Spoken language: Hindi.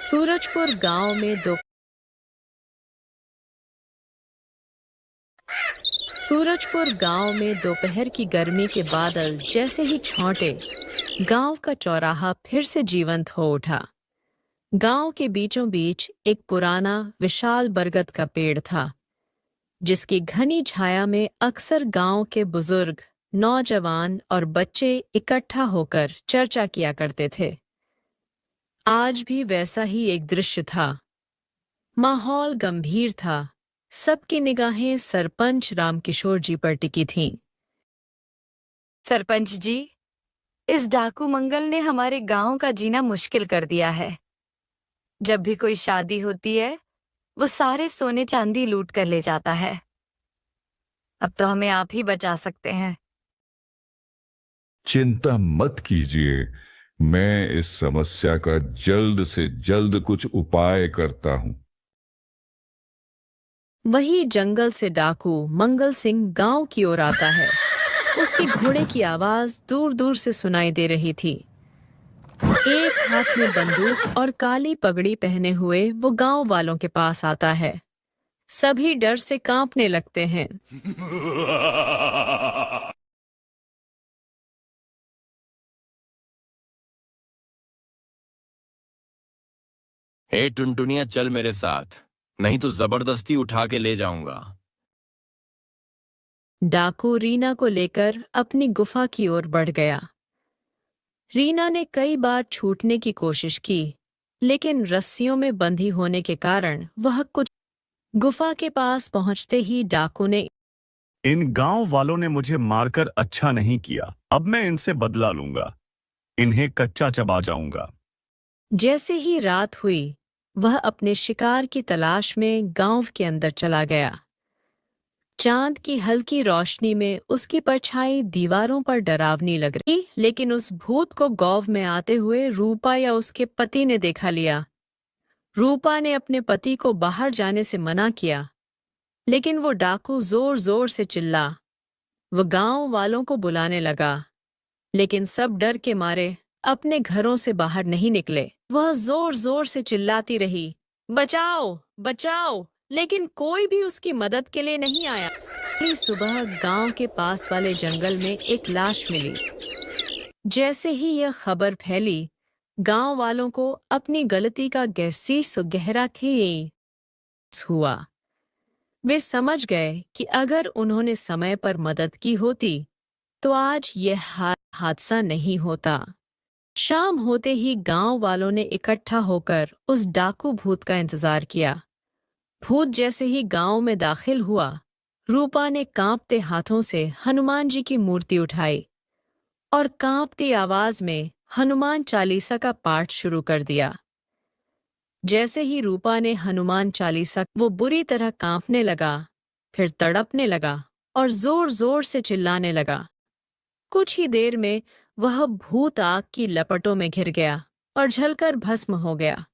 सूरजपुर गांव में दो सूरजपुर गांव में दोपहर की गर्मी के बादल जैसे ही छौंटे, गांव का चौराहा फिर से जीवंत हो उठा। गांव के बीचों बीच एक पुराना विशाल बरगद का पेड़ था, जिसकी घनी छाया में अक्सर गांव के बुजुर्ग, नौजवान और बच्चे इकट्ठा होकर चर्चा किया करते थे। आज भी वैसा ही एक दृश्य था। माहौल गंभीर था। सबकी निगाहें सरपंच रामकिशोर जी पर टिकी थीं। सरपंच जी, इस डाकू मंगल ने हमारे गांव का जीना मुश्किल कर दिया है। जब भी कोई शादी होती है, वो सारे सोने चांदी लूट कर ले जाता है। अब तो हमें आप ही बचा सकते हैं। चिंता मत कीजिए, मैं इस समस्या का जल्द से जल्द कुछ उपाय करता हूं। वही जंगल से डाकू मंगल सिंह गांव की ओर आता है। उसके घोड़े की आवाज दूर दूर से सुनाई दे रही थी। एक हाथ में बंदूक और काली पगड़ी पहने हुए वो गांव वालों के पास आता है। सभी डर से कांपने लगते हैं। हे टुनटुनिया, चल मेरे साथ, नहीं तो जबरदस्ती उठा के ले जाऊंगा। डाकू रीना को लेकर अपनी गुफा की ओर बढ़ गया। रीना ने कई बार छूटने की कोशिश की, लेकिन रस्सियों में बंधी होने के कारण वह कुछ। गुफा के पास पहुंचते ही डाकू ने, इन गांव वालों ने मुझे मारकर अच्छा नहीं किया, अब मैं इनसे बदला लूंगा। इन्हें कच्चा चबा जाऊंगा। जैसे ही रात हुई, वह अपने शिकार की तलाश में गांव के अंदर चला गया। चांद की हल्की रोशनी में उसकी परछाई दीवारों पर डरावनी लग रही, लेकिन उस भूत को गांव में आते हुए रूपा या उसके पति ने देखा लिया। रूपा ने अपने पति को बाहर जाने से मना किया, लेकिन वो डाकू जोर जोर से चिल्ला। वो गांव वालों को बुलाने लगा, लेकिन सब डर के मारे अपने घरों से बाहर नहीं निकले। वह जोर जोर से चिल्लाती रही, बचाओ बचाओ, लेकिन कोई भी उसकी मदद के लिए नहीं आया। अगली सुबह गांव के पास वाले जंगल में एक लाश मिली। जैसे ही यह खबर फैली, गांव वालों को अपनी गलती का गहरा खेद हुआ। वे समझ गए कि अगर उन्होंने समय पर मदद की होती, तो आज यह हादसा नहीं होता। शाम होते ही गांव वालों ने इकट्ठा होकर उस डाकू भूत का इंतजार किया। भूत जैसे ही गांव में दाखिल हुआ, रूपा ने कांपते हाथों से हनुमान जी की मूर्ति उठाई और कांपती आवाज में हनुमान चालीसा का पाठ शुरू कर दिया। जैसे ही रूपा ने हनुमान चालीसा, वो बुरी तरह कांपने लगा, फिर तड़पने लगा और जोर जोर से चिल्लाने लगा। कुछ ही देर में वह भूत आग की लपटों में घिर गया और जलकर भस्म हो गया।